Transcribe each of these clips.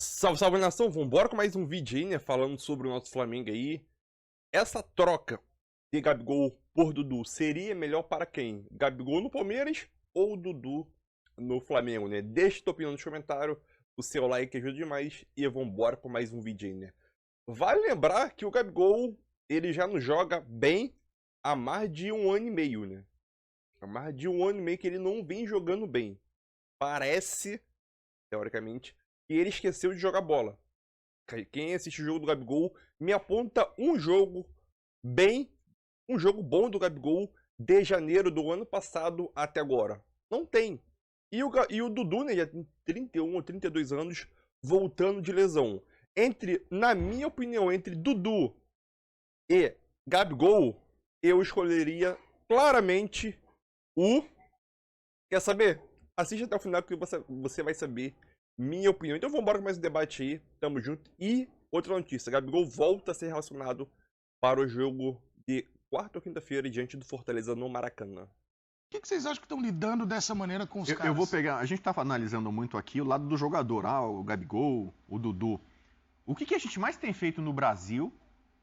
Salve, salve nação, vambora com mais um vídeo aí, né, falando sobre o nosso Flamengo aí. Essa troca de Gabigol por Dudu seria melhor para quem? Gabigol no Palmeiras ou Dudu no Flamengo, né? Deixa tua opinião nos comentários, o seu like ajuda demais e vambora com mais um vídeo aí, né. Vale lembrar que o Gabigol, ele já não joga bem há mais de um ano e meio, né. Há mais de um ano e meio que ele não vem jogando bem. Parece, teoricamente, e ele esqueceu de jogar bola. Quem assiste o jogo do Gabigol me aponta um jogo bom do Gabigol de janeiro do ano passado até agora. Não tem. E o Dudu, né, já tem 31 ou 32 anos, voltando de lesão. Na minha opinião, entre Dudu e Gabigol, eu escolheria claramente o... Quer saber? Assiste até o final que você vai saber minha opinião. Então vamos embora com mais um debate aí. Tamo junto. E outra notícia. Gabigol volta a ser relacionado para o jogo de quarta ou quinta-feira diante do Fortaleza no Maracanã. Por que vocês acham que estão lidando dessa maneira com os caras? Eu vou pegar... A gente tá analisando muito aqui o lado do jogador. O Gabigol, o Dudu. O que a gente mais tem feito no Brasil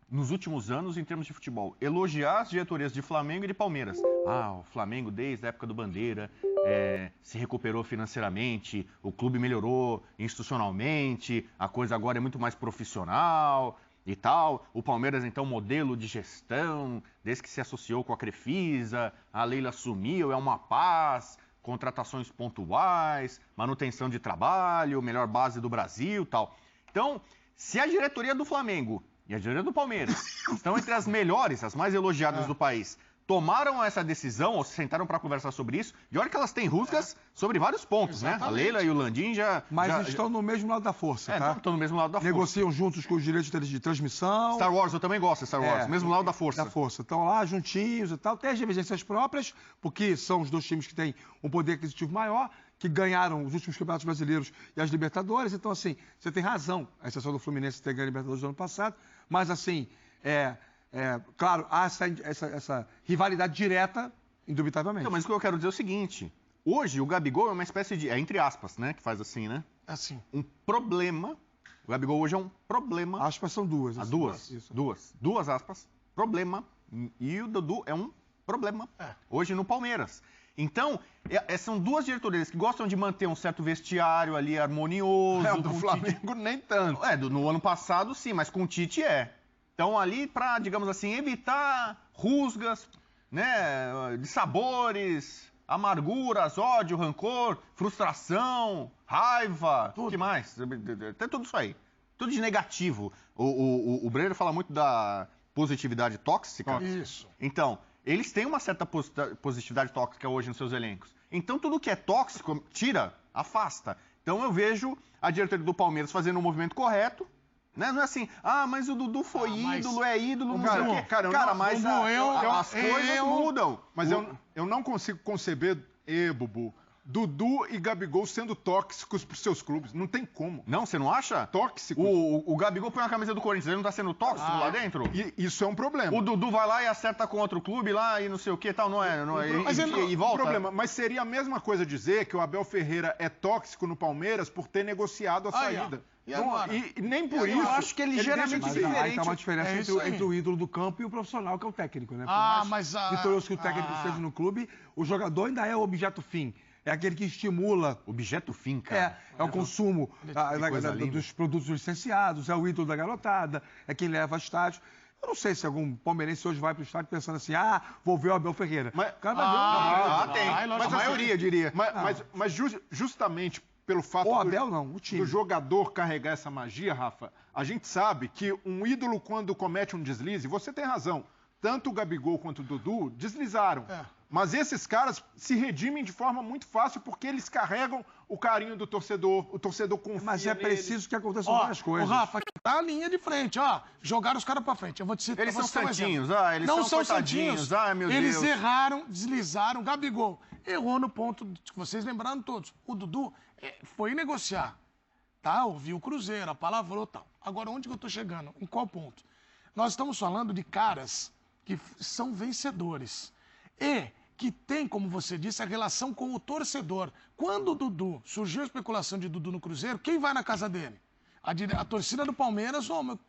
nos últimos anos em termos de futebol? Elogiar as diretorias de Flamengo e de Palmeiras. O Flamengo desde a época do Bandeira se recuperou financeiramente, o clube melhorou institucionalmente, a coisa agora é muito mais profissional e tal. O Palmeiras, então, modelo de gestão, desde que se associou com a Crefisa, a Leila assumiu, é uma paz, contratações pontuais, manutenção de trabalho, melhor base do Brasil e tal. Então, se a diretoria do Flamengo e a diretoria do Palmeiras estão entre as melhores, as mais elogiadas do país, tomaram essa decisão, ou se sentaram para conversar sobre isso, e olha que elas têm rusgas sobre vários pontos, Exatamente, né? A Leila e o Landim já... Mas estão no mesmo lado da força, tá? Estão no mesmo lado da força. Negociam juntos com os direitos de transmissão. Star Wars, eu também gosto de Star Wars, mesmo lado da força. Da força. Estão lá juntinhos e tal. Tem as divergências próprias, porque são os dois times que têm um poder aquisitivo maior, que ganharam os últimos campeonatos brasileiros e as Libertadores. Então, assim, você tem razão, a exceção do Fluminense ter ganho a Libertadores do ano passado, mas, assim, claro, há essa rivalidade direta, indubitavelmente. Não, mas o que eu quero dizer é o seguinte, hoje o Gabigol é uma espécie de, entre aspas, né, que faz assim, né? Assim. Um problema, o Gabigol hoje é um problema. Aspas são duas. Duas aspas, problema, e o Dudu é um problema, hoje no Palmeiras. Então, são duas diretorias que gostam de manter um certo vestiário ali harmonioso. Do Flamengo nem tanto. No ano passado sim, mas com o Tite Então ali para, digamos assim, evitar rusgas, né, de sabores, amarguras, ódio, rancor, frustração, raiva, o que mais? Tem tudo isso aí. Tudo de negativo. O Brenner fala muito da positividade tóxica. Isso. Então, eles têm uma certa positividade tóxica hoje nos seus elencos. Então, tudo que é tóxico, tira, afasta. Então, eu vejo a diretoria do Palmeiras fazendo um movimento correto, né? Não é assim, mas o Dudu foi ídolo, é ídolo, não sei o quê. Cara, mas as coisas mudam. Mas eu não consigo conceber, Bubu, Dudu e Gabigol sendo tóxicos pros seus clubes. Não tem como. Não, você não acha? Tóxicos. O Gabigol põe a camisa do Corinthians, ele não tá sendo tóxico lá dentro? E isso é um problema. O Dudu vai lá e acerta com outro clube lá e não sei o que tal, não é? E volta. Problema. Mas seria a mesma coisa dizer que o Abel Ferreira é tóxico no Palmeiras por ter negociado a saída. E nem por isso. Eu acho que ele geralmente Mas diferente. aí tá uma diferença entre o ídolo do campo e o profissional, que é o técnico, né? Vitorioso que o técnico esteja no clube, o jogador ainda é o objeto fim. É aquele que estimula... Objeto fim, cara. É o consumo dos produtos licenciados, é o ídolo da garotada, é quem leva a estádio. Eu não sei se algum palmeirense hoje vai pro estádio pensando assim, vou ver o Abel Ferreira. Mas, o cara vai ver. Tem. Mas a maioria, diria. Mas justamente pelo fato o jogador carregar essa magia, Rafa, a gente sabe que um ídolo, quando comete um deslize, você tem razão, tanto o Gabigol quanto o Dudu deslizaram. Mas esses caras se redimem de forma muito fácil porque eles carregam o carinho do torcedor, o torcedor confia Mas é preciso que aconteçam várias coisas. Rafa, tá a linha de frente, jogaram os caras pra frente. Eu vou te citar. Eles são santinhos, eles não são santinhos. Meu eles Deus. erraram, deslizaram. Gabigol errou no ponto que vocês lembraram todos. O Dudu foi negociar, tá? Ouviu o Cruzeiro, palavrou e tal. Agora, onde que eu tô chegando? Em qual ponto? Nós estamos falando de caras que são vencedores. Que tem, como você disse, a relação com o torcedor. Quando o Dudu, surgiu a especulação de Dudu no Cruzeiro, quem vai na casa dele? A torcida do Palmeiras,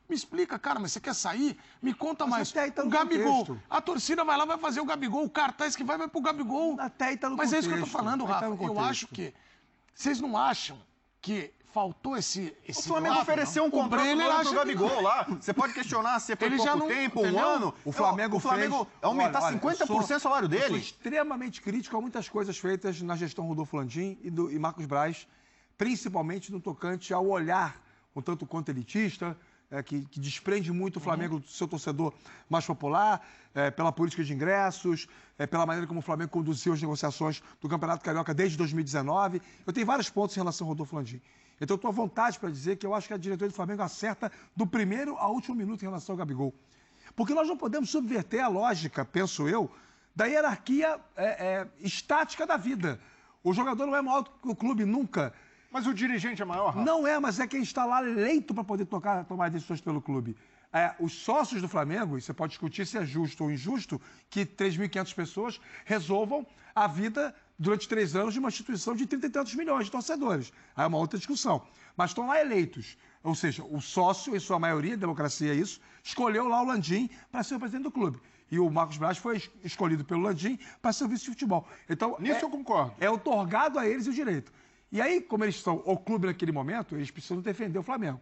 me explica, cara, mas você quer sair? Me conta mais. até aí tá no o Gabigol, contexto. a torcida vai lá, vai fazer o Gabigol, o cartaz que vai pro Gabigol. Até aí tá no Mas é isso que eu tô contexto. falando, Aí tá Rafa. no Eu contexto. acho que... Vocês não acham que faltou esse O Flamengo lado, ofereceu não? um contrato Brenner novo acha pro que Gabigol não. lá. Você pode questionar se foi Ele pouco já não- tempo, entendeu? um ano. O Flamengo fez aumentar olha, 50% o salário Eu sou dele. extremamente crítico a muitas coisas feitas na gestão Rodolfo Landim e Marcos Braz, principalmente no tocante ao olhar um tanto quanto elitista, que desprende muito o Flamengo do seu torcedor mais popular, pela política de ingressos, pela maneira como o Flamengo conduziu as negociações do Campeonato Carioca desde 2019. Eu tenho vários pontos em relação ao Rodolfo Landim. Então, eu estou à vontade para dizer que eu acho que a diretoria do Flamengo acerta do primeiro ao último minuto em relação ao Gabigol. Porque nós não podemos subverter a lógica, penso eu, da hierarquia estática da vida. O jogador não é maior que o clube nunca. Mas o dirigente é maior, Rafa? Não é, mas é quem está lá eleito para poder tomar decisões pelo clube. Os sócios do Flamengo, e você pode discutir se é justo ou injusto, que 3.500 pessoas resolvam a vida durante 3 anos de uma instituição de 30 e tantos milhões de torcedores. Aí é uma outra discussão. Mas estão lá eleitos. Ou seja, o sócio, em sua maioria, democracia é isso, escolheu lá o Landim para ser o presidente do clube. E o Marcos Braz foi escolhido pelo Landim para ser o vice de futebol. Então, Nisso eu concordo. é otorgado a eles o direito. E aí, como eles são o clube naquele momento, eles precisam defender o Flamengo.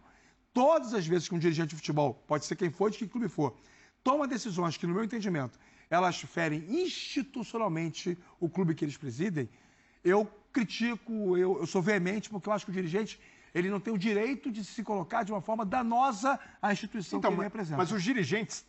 Todas as vezes que um dirigente de futebol, pode ser quem for, de que clube for, toma decisões que, no meu entendimento, elas ferem institucionalmente o clube que eles presidem, eu critico, eu sou veemente, porque eu acho que o dirigente ele não tem o direito de se colocar de uma forma danosa à instituição que ele representa. Mas os dirigentes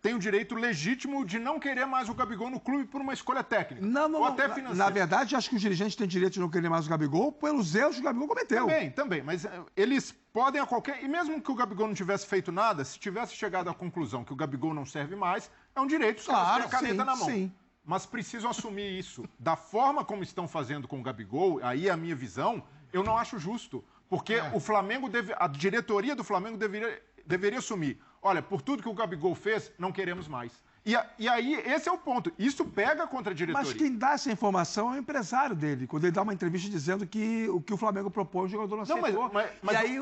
têm o direito legítimo de não querer mais o Gabigol no clube por uma escolha técnica. Ou até financeira. Na verdade, acho que os dirigentes têm direito de não querer mais o Gabigol pelos erros que o Gabigol cometeu. Também. Mas eles podem a qualquer... E mesmo que o Gabigol não tivesse feito nada, se tivesse chegado à conclusão que o Gabigol não serve mais, é um direito, os caras têm a caneta na mão. Sim. Mas precisam assumir isso. Da forma como estão fazendo com o Gabigol, aí é a minha visão, eu não acho justo. Porque o Flamengo a diretoria do Flamengo deveria assumir. Olha, por tudo que o Gabigol fez, não queremos mais. E aí, esse é o ponto. Isso pega contra a diretoria. Mas quem dá essa informação é o empresário dele, quando ele dá uma entrevista dizendo que o que o Flamengo propõe, o jogador não aceitou.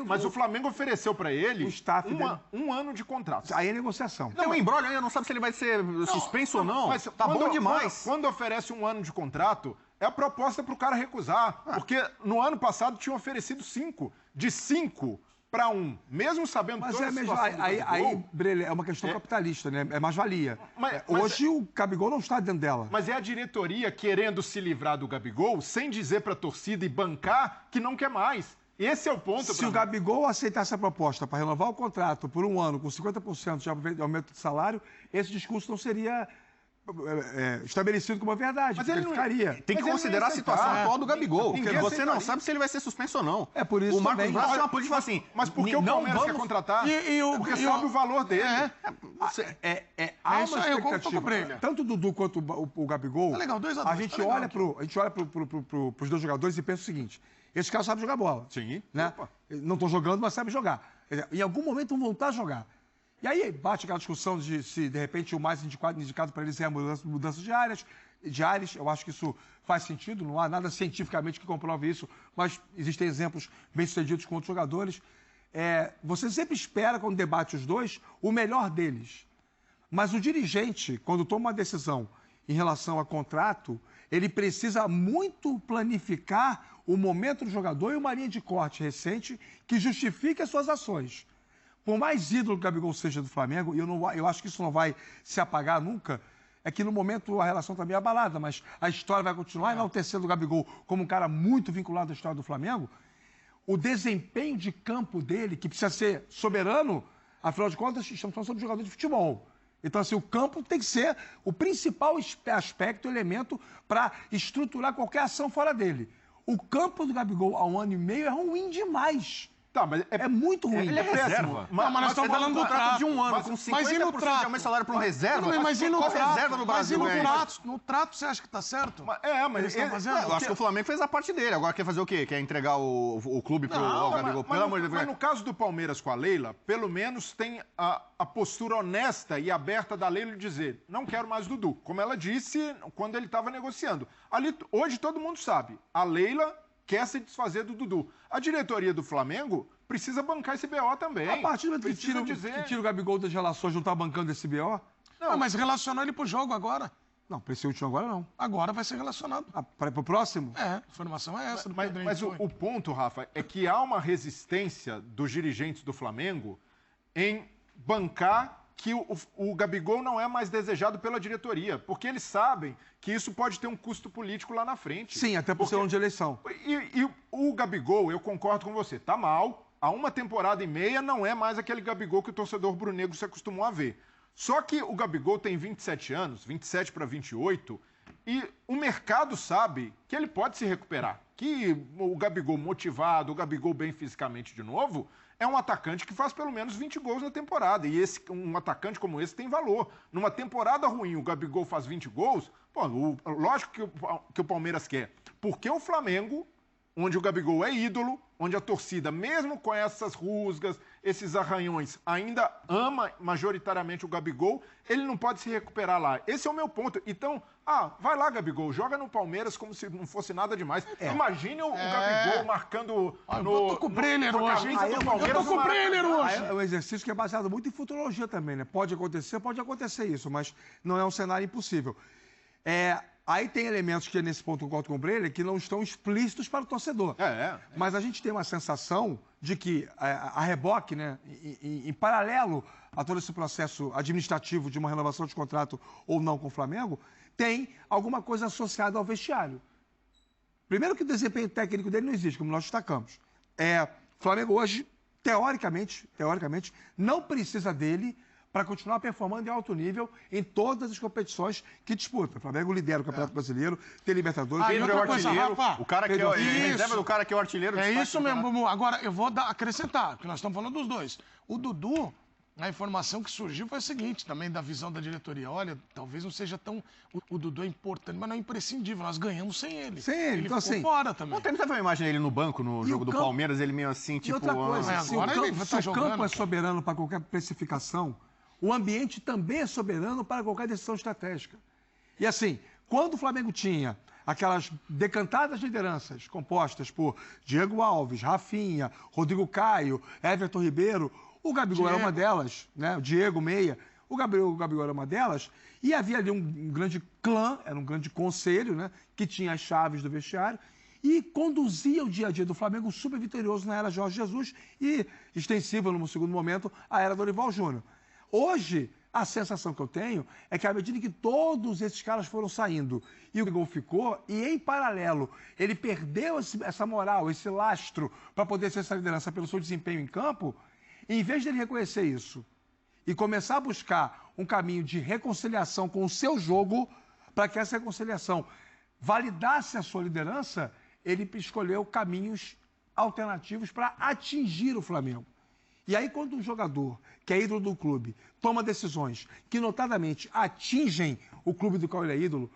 Mas o Flamengo ofereceu para ele o staff dele. um ano de contrato. Aí é negociação. Tem um embrólio ainda, não sabe se ele vai ser suspenso ou não. Mas Tá bom demais. Quando oferece um ano de contrato, é a proposta para o cara recusar. Porque no ano passado tinham oferecido 5. De 5 para 1. Mesmo sabendo Mas toda é a mesmo, situação do Gabigol, aí Brelé, é uma questão capitalista, né? É mais-valia. Mas- Hoje o Gabigol não está dentro dela. Mas é a diretoria querendo se livrar do Gabigol sem dizer para a torcida e bancar que não quer mais. Esse é o ponto. Se o Gabigol aceitasse a proposta para renovar o contrato por um ano com 50% de aumento de salário, esse discurso não seria estabelecido como uma verdade. Mas ele não ficaria. Tem que Mas ele considerar a não ia situação aceitar. atual do Gabigol. Ninguém Porque você não aceitaria. sabe se ele vai ser suspenso ou não. É por isso o Marcos também. Braz tem uma política assim. Mas por que o não Palmeiras quer vamos... contratar? Porque e sabe o valor dele. Há isso uma aí, eu concordo expectativa. com o Brenner. Tanto o Dudu quanto o Gabigol. Tá legal, 2 a 2, A gente tá legal olha pros dois jogadores e pensa o seguinte: esses caras sabem jogar bola. Sim. Né? Opa. Não estão jogando, mas sabem jogar. Quer dizer, em algum momento vão voltar a jogar. E aí bate aquela discussão de se, de repente, o mais indicado para eles é a mudança de áreas. Eu acho que isso faz sentido, não há nada cientificamente que comprove isso, mas existem exemplos bem-sucedidos com outros jogadores. Você sempre espera, quando debate os dois, o melhor deles. Mas o dirigente, quando toma uma decisão em relação a contrato, ele precisa muito planificar o momento do jogador e uma linha de corte recente que justifique as suas ações. Por mais ídolo que o Gabigol seja do Flamengo, e eu acho que isso não vai se apagar nunca, é que no momento a relação está meio abalada, mas a história vai continuar enaltecendo o Gabigol como um cara muito vinculado à história do Flamengo. O desempenho de campo dele, que precisa ser soberano, afinal de contas, estamos falando sobre jogador de futebol. Então, assim, o campo tem que ser o principal aspecto, elemento para estruturar qualquer ação fora dele. O campo do Gabigol há 1 ano e meio é ruim demais. Tá, mas É muito ruim. Ele é reserva. Mas nós estamos falando do trato. de um ano, Mas- com mas e no 50% de trato? aumento de salário para um reserva. Mas e no Qual trato? reserva no Mas e Brasil no ganha? trato? No trato você acha que tá certo? mas Eles estão fazendo? Eu acho que o Flamengo fez a parte dele. Agora quer fazer o quê? Quer entregar o clube pro Gabigol? Pelo amor de Deus. Mas no caso do Palmeiras com a Leila, pelo menos tem a postura honesta e aberta da Leila de dizer: não quero mais Dudu. Como ela disse quando ele estava negociando. Ali, hoje todo mundo sabe, a Leila quer se desfazer do Dudu. A diretoria do Flamengo precisa bancar esse BO também. A partir do momento que Precisa tira o Gabigol das relações, não tá bancando esse BO? Não, mas relacionou ele pro jogo agora. Não, para esse último agora não. Agora vai ser relacionado. Para o próximo? É, a informação é essa do Pedrinho. Mas o ponto, Rafa, é que há uma resistência dos dirigentes do Flamengo em bancar que o Gabigol não é mais desejado pela diretoria, porque eles sabem que isso pode ter um custo político lá na frente. Sim, até por ser um de eleição. E o Gabigol, eu concordo com você, tá mal. Há uma temporada e meia não é mais aquele Gabigol que o torcedor rubro-negro se acostumou a ver. Só que o Gabigol tem 27 anos, 27 para 28, e o mercado sabe que ele pode se recuperar. Que o Gabigol motivado, o Gabigol bem fisicamente de novo, é um atacante que faz pelo menos 20 gols na temporada. E um atacante como esse tem valor. Numa temporada ruim, o Gabigol faz 20 gols, pô, lógico que o Palmeiras quer. Porque o Flamengo, onde o Gabigol é ídolo, onde a torcida, mesmo com essas rusgas, esses arranhões, ainda ama majoritariamente o Gabigol, ele não pode se recuperar lá. Esse é o meu ponto. Então, vai lá, Gabigol, joga no Palmeiras como se não fosse nada demais. Imagine o Gabigol marcando eu tô com o Brenner hoje, hein? Eu tô com o Brenner hoje. É um exercício que é baseado muito em futurologia também, né? Pode acontecer isso, mas não é um cenário impossível. Aí tem elementos que, nesse ponto, eu concordo com o Brenner, que não estão explícitos para o torcedor. Mas a gente tem uma sensação de que a reboque, né, em paralelo a todo esse processo administrativo de uma renovação de contrato ou não com o Flamengo, tem alguma coisa associada ao vestiário. Primeiro que o desempenho técnico dele não existe, como nós destacamos. O Flamengo hoje, teoricamente, não precisa dele para continuar performando em alto nível em todas as competições que disputa. O Flamengo lidera o Campeonato Brasileiro, tem Libertadores, Pedro é o artilheiro. O cara que reserva do cara que é o artilheiro. É isso mesmo. Agora, eu vou acrescentar, porque nós estamos falando dos dois. O Dudu, a informação que surgiu foi a seguinte, também da visão da diretoria. Olha, talvez não seja tão... O Dudu é importante, mas não é imprescindível. Nós ganhamos sem ele. Ele então, ficou assim, fora também. Ontem teve uma imagem dele no banco, no jogo do Palmeiras, ele meio assim, tipo... E outra coisa, se agora ele tá o jogando. campo é soberano para qualquer precificação, o ambiente também é soberano para qualquer decisão estratégica. E assim, quando o Flamengo tinha aquelas decantadas lideranças compostas por Diego Alves, Rafinha, Rodrigo Caio, Everton Ribeiro, o Gabigol era uma delas, né? O Diego Meia, o Gabigol era uma delas, e havia ali um grande clã, era um grande conselho, né? Que tinha as chaves do vestiário, e conduzia o dia a dia do Flamengo super vitorioso na era Jorge Jesus e extensível, no segundo momento, a era Dorival Júnior. Hoje, a sensação que eu tenho é que à medida que todos esses caras foram saindo e o Gabigol ficou, e em paralelo ele perdeu essa moral, esse lastro para poder ser essa liderança pelo seu desempenho em campo, em vez de ele reconhecer isso e começar a buscar um caminho de reconciliação com o seu jogo, para que essa reconciliação validasse a sua liderança, ele escolheu caminhos alternativos para atingir o Flamengo. E aí, quando um jogador, que é ídolo do clube, toma decisões que notadamente atingem o clube do qual ele é ídolo,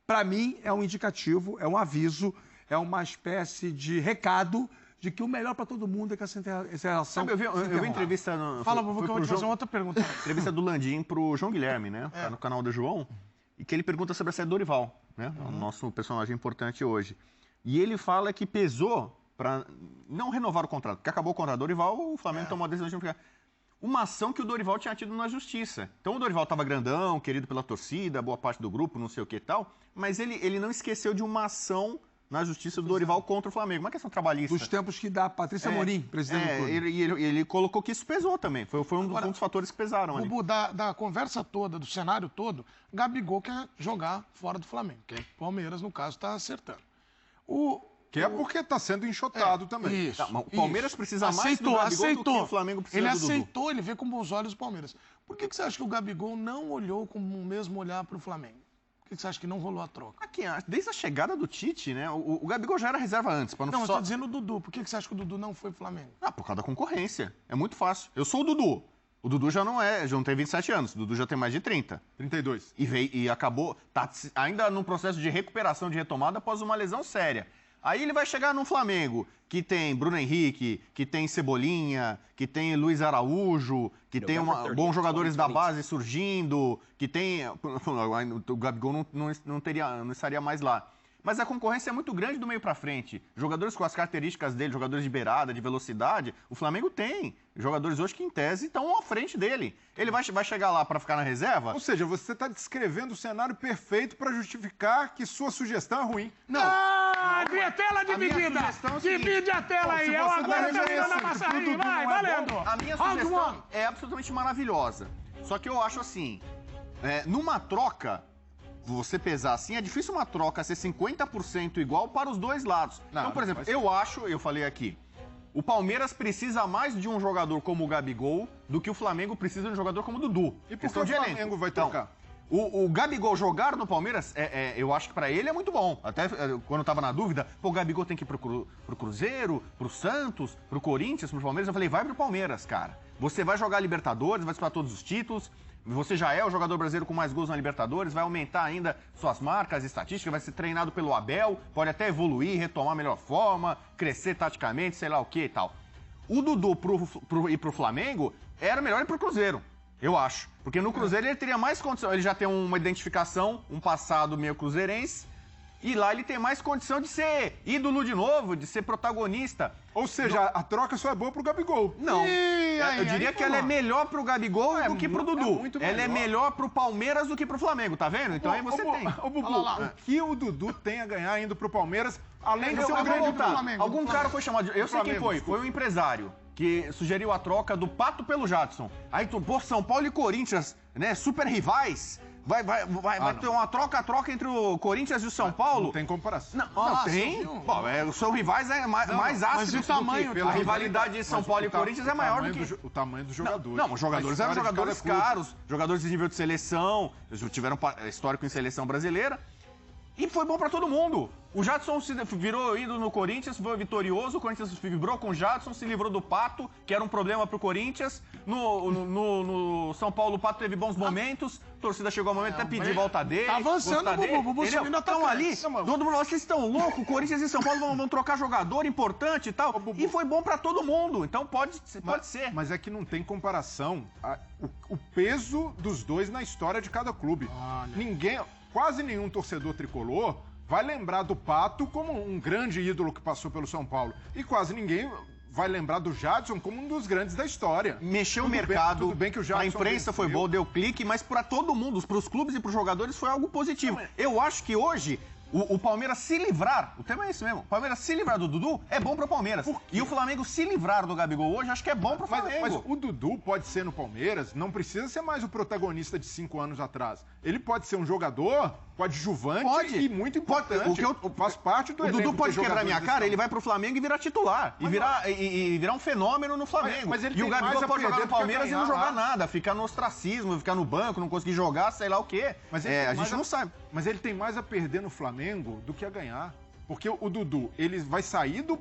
para mim é um indicativo, é um aviso, é uma espécie de recado de que o melhor para todo mundo é que essa relação... Sabe, eu vi entrevista... Fala, vovô, que eu vou te fazer uma outra pergunta. Entrevista do Landim pro João Guilherme, né? Tá no canal do João. E que ele pergunta sobre a saída do Dorival, né? O nosso personagem importante hoje. E ele fala que pesou para não renovar o contrato, porque acabou o contrato do Dorival, o Flamengo tomou a decisão de não ficar. Uma ação que o Dorival tinha tido na justiça. Então o Dorival estava grandão, querido pela torcida, boa parte do grupo, não sei o que e tal, mas ele não esqueceu de uma ação na justiça do Dorival contra o Flamengo, uma questão trabalhista. Dos tempos que dá Patrícia Amorim, presidente do clube. Ele colocou que isso pesou também, foi um dos fatores que pesaram ali. Bubu, da conversa toda, do cenário todo, Gabigol quer jogar fora do Flamengo, que o Palmeiras, no caso, está acertando. Que é porque está sendo enxotado também. Isso, o Palmeiras precisa mais do Gabigol do que o Flamengo precisa ele do Dudu. aceitou, ele vê com bons olhos o Palmeiras. Por que você acha que o Gabigol não olhou com o mesmo olhar para o Flamengo? Por que você acha que não rolou a troca? Aqui, desde a chegada do Tite, né? O Gabigol já era reserva antes. Não, eu estou dizendo o Dudu. Por que você acha que o Dudu não foi pro Flamengo? Por causa da concorrência. É muito fácil. Eu sou o Dudu. O Dudu já não tem 27 anos. O Dudu já tem mais de 30. 32. E acabou, tá ainda num processo de recuperação, de retomada após uma lesão séria. Aí ele vai chegar no Flamengo, que tem Bruno Henrique, que tem Cebolinha, que tem Luiz Araújo, que tem bons jogadores da base surgindo, que tem... O Gabigol não estaria mais lá. mas a concorrência é muito grande do meio pra frente. Jogadores com as características dele, jogadores de beirada, de velocidade, o Flamengo tem. Jogadores hoje que, em tese, estão à frente dele. Ele vai chegar lá pra ficar na reserva? Ou seja, você está descrevendo o cenário perfeito para justificar que sua sugestão é ruim. Não. Minha tela dividida. Divide a tela aí. Eu agora terminando a massagem. Vai, valendo. A minha sugestão é absolutamente maravilhosa. Só que eu acho assim, numa troca, você pesar assim, é difícil uma troca ser 50% igual para os dois lados. Então, por exemplo, eu falei aqui, o Palmeiras precisa mais de um jogador como o Gabigol do que o Flamengo precisa de um jogador como o Dudu. E por que o Flamengo vai trocar? O Gabigol jogar no Palmeiras, eu acho que pra ele é muito bom. Até quando eu tava na dúvida, o Gabigol tem que ir pro Cruzeiro, pro Santos, pro Corinthians, pro Palmeiras. Eu falei, vai pro Palmeiras, cara. Você vai jogar Libertadores, vai disputar todos os títulos. Você já é o jogador brasileiro com mais gols na Libertadores, vai aumentar ainda suas marcas, estatísticas, vai ser treinado pelo Abel, pode até evoluir, retomar a melhor forma, crescer taticamente, sei lá o que e tal. O Dudu ir pro Flamengo, era melhor ir pro Cruzeiro, eu acho. Porque no Cruzeiro ele teria mais condição, ele já tem uma identificação, um passado meio cruzeirense, e lá ele tem mais condição de ser ídolo de novo, de ser protagonista. Ou seja, a troca só é boa pro Gabigol. Não, eu diria que ela é melhor pro Gabigol do que pro Dudu. Ela é melhor pro Palmeiras do que pro Flamengo, tá vendo? Então aí você tem. Ô, Bubu, o que o Dudu tem a ganhar indo pro Palmeiras, além de ser um grande pro Flamengo? Algum cara foi chamado de... Eu sei quem foi. Foi um empresário que sugeriu a troca do Pato pelo Jadson. Aí, pô, São Paulo e Corinthians, né, super rivais... Vai ter uma troca entre o Corinthians e o São Paulo? Não tem comparação. Não tem. Bom, são rivais mais ácidos do que a rivalidade de São Paulo e Corinthians é maior do que... O tamanho dos jogadores. Não, os jogadores eram jogadores caros, jogadores de nível de seleção, tiveram histórico em seleção brasileira. E foi bom pra todo mundo. O Jadson virou ídolo no Corinthians, foi vitorioso, o Corinthians vibrou com o Jadson, se livrou do Pato, que era um problema pro Corinthians. No São Paulo, o Pato teve bons momentos, a torcida chegou ao momento até pedir volta dele. Tá avançando, o Bubu subindo a Estão ali, todo mundo, vocês estão loucos, Corinthians e São Paulo vão trocar jogador importante e tal. E foi bom pra todo mundo, então pode ser. Mas é que não tem comparação o peso dos dois na história de cada clube. Quase nenhum torcedor tricolor vai lembrar do Pato como um grande ídolo que passou pelo São Paulo. E quase ninguém vai lembrar do Jadson como um dos grandes da história. Mexeu o mercado, tudo bem que o Jadson, a imprensa foi boa, deu clique, mas para todo mundo, para os clubes e para os jogadores foi algo positivo. Eu acho que hoje... O Palmeiras se livrar, o tema é esse mesmo, o Palmeiras se livrar do Dudu é bom pro Palmeiras. E o Flamengo se livrar do Gabigol hoje, acho que é bom pro Flamengo. Mas o Dudu pode ser no Palmeiras, não precisa ser mais o protagonista de 5 anos atrás. Ele pode ser um jogador coadjuvante e muito importante. Faz parte do elenco. O Dudu pode quebrar minha cara, ele vai pro Flamengo e virar titular. E virar um fenômeno no Flamengo. E o Gabigol pode jogar no Palmeiras e não jogar nada, ficar no ostracismo, ficar no banco, não conseguir jogar, sei lá o quê. A gente não sabe. Mas ele tem mais a perder no Flamengo do que a ganhar. Porque o Dudu, ele vai sair do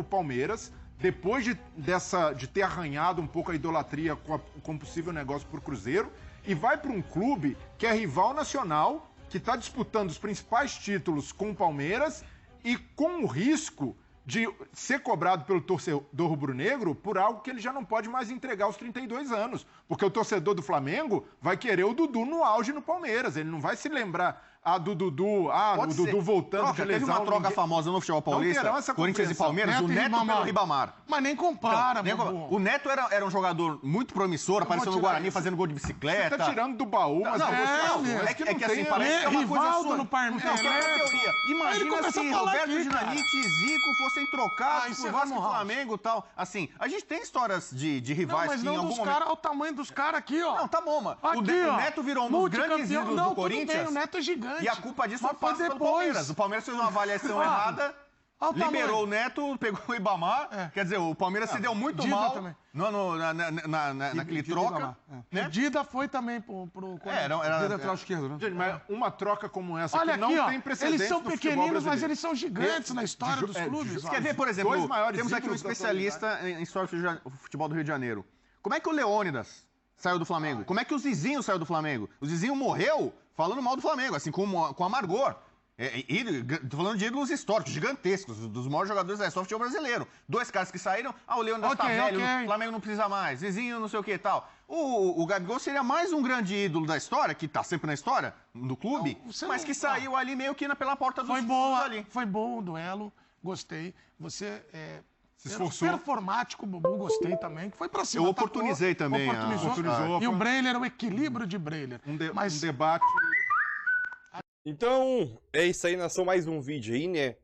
Palmeiras depois de ter arranhado um pouco a idolatria com possível negócio por Cruzeiro e vai para um clube que é rival nacional, que está disputando os principais títulos com o Palmeiras e com o risco de ser cobrado pelo torcedor rubro-negro por algo que ele já não pode mais entregar aos 32 anos. Porque o torcedor do Flamengo vai querer o Dudu no auge no Palmeiras. Ele não vai se lembrar do Dudu, o Dudu voltando de lesão. Teve uma troca famosa no futebol paulista, Corinthians e Palmeiras, o Neto pelo Ribamar. Mas nem compara, O Neto era um jogador muito promissor, apareceu no Guarani fazendo gol de bicicleta. Você tá tirando do baú, mas é que assim, parece que é uma coisa sua. No Palmeiras. Imagina se Roberto Dinamite e Zico fossem trocados por Vasco e Flamengo e tal. Assim, a gente tem histórias de rivais que em algum momento... Olha o tamanho dos caras aqui, ó. Não, tá bom, mano. O Neto virou um dos grandes ídolos do Corinthians. O Neto é gigante. E a culpa disso foi pelo Palmeiras. O Palmeiras fez uma avaliação errada, liberou o Neto, pegou o Ibamar. Quer dizer, o Palmeiras se deu muito mal naquele troca. O Dida foi também pro Dida lateral esquerdo, né? Gente, mas uma troca como essa que não tem precedentes. Eles são pequeninos, mas eles são gigantes na história dos clubes. Você quer ver, por exemplo, temos aqui um especialista em história do futebol do Rio de Janeiro. Como é que o Leônidas saiu do Flamengo? Como é que o Zizinho saiu do Flamengo? O Zizinho morreu falando mal do Flamengo, assim, com amargor. Tô falando de ídolos históricos, gigantescos, dos maiores jogadores da história do futebol brasileiro. 2 caras que saíram, o Leandro tá velho, o Flamengo não precisa mais, Zizinho não sei o que e tal. O Gabigol seria mais um grande ídolo da história, que tá sempre na história, do clube, mas que saiu ali meio que pela porta dos fundos ali. Foi bom o duelo, gostei. Você se esforçou. Performático, Bubu, gostei também, que foi pra cima. Eu oportunizei também. Oportunizou. E o Breiler, o equilíbrio de Breiler. Um debate... Então, é isso aí, nação, mais um vídeo aí, né?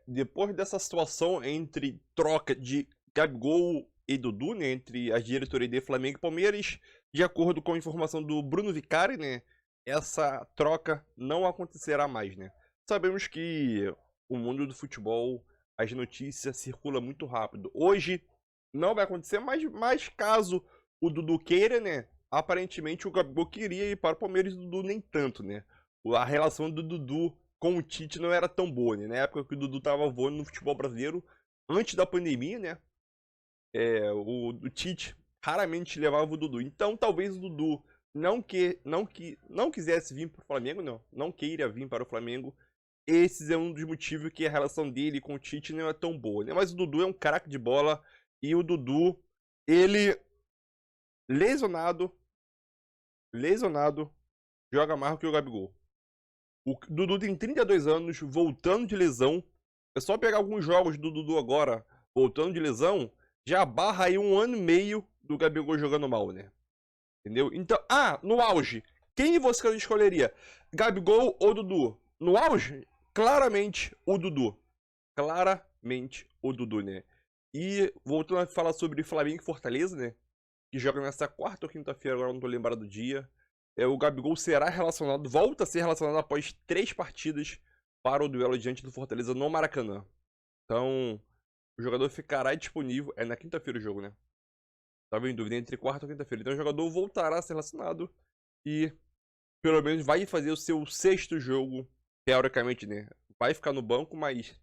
Depois dessa situação entre troca de Gabigol e Dudu, né? Entre as diretorias de Flamengo e Palmeiras, de acordo com a informação do Bruno Vicari, né? Essa troca não acontecerá mais, né? Sabemos que o mundo do futebol, as notícias circulam muito rápido. Hoje não vai acontecer, mas caso o Dudu queira, né? Aparentemente o Gabigol queria ir para o Palmeiras e o Dudu nem tanto, né? A relação do Dudu com o Tite não era tão boa, né? Na época que o Dudu tava voando no futebol brasileiro, antes da pandemia, né? O Tite raramente levava o Dudu. Então, talvez o Dudu não quisesse vir para o Flamengo, não queira vir para o Flamengo. Esse é um dos motivos que a relação dele com o Tite não é tão boa, né? Mas o Dudu é um craque de bola e o Dudu, ele lesionado, joga mais do que o Gabigol. O Dudu tem 32 anos, voltando de lesão. É só pegar alguns jogos do Dudu agora, voltando de lesão, já barra aí 1 ano e meio do Gabigol jogando mal, né? Entendeu? Então, no auge, quem você escolheria? Gabigol ou Dudu? No auge, claramente o Dudu. Claramente o Dudu, né? E voltando a falar sobre Flamengo e Fortaleza, né? Que joga nessa quarta ou quinta-feira, agora não tô lembrado do dia. O Gabigol será relacionado, volta a ser relacionado após 3 partidas para o duelo diante do Fortaleza no Maracanã. Então, o jogador ficará disponível. É na quinta-feira o jogo, né? Tava em dúvida entre quarta ou quinta-feira. Então, o jogador voltará a ser relacionado e, pelo menos, vai fazer o seu 6º jogo, teoricamente, né? Vai ficar no banco, mas se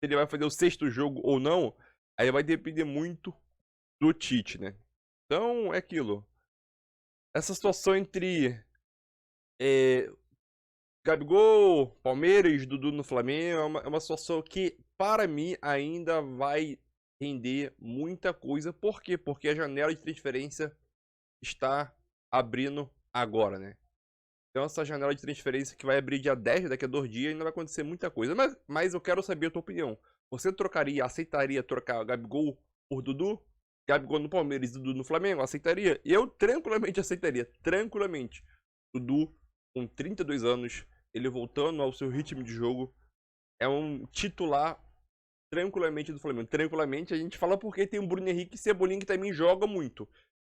ele vai fazer o 6º jogo ou não, aí vai depender muito do Tite, né? Então, é aquilo. Essa situação entre Gabigol, Palmeiras, Dudu no Flamengo é uma situação que, para mim, ainda vai render muita coisa. Por quê? Porque a janela de transferência está abrindo agora, né? Então essa janela de transferência que vai abrir dia 10, daqui a 2 dias, ainda vai acontecer muita coisa. Mas eu quero saber a tua opinião. Você aceitaria trocar Gabigol por Dudu? Gabigol no Palmeiras e Dudu no Flamengo? Aceitaria? Eu tranquilamente aceitaria. Tranquilamente. Dudu, com 32 anos, ele voltando ao seu ritmo de jogo, é um titular tranquilamente do Flamengo. Tranquilamente a gente fala porque tem o Bruno Henrique e Cebolinha que também joga muito.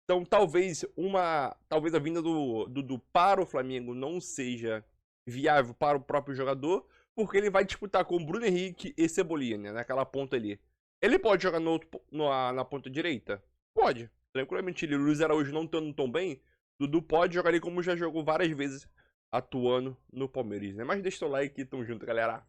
Então talvez a vinda do Dudu para o Flamengo não seja viável para o próprio jogador, porque ele vai disputar com o Bruno Henrique e Cebolinha, né, naquela ponta ali. Ele pode jogar na ponta direita? Pode. Tranquilamente. O Luiz Araújo não estando tão bem, Dudu pode jogar ali como já jogou várias vezes atuando no Palmeiras, né? Mas deixa o like e tamo junto, galera.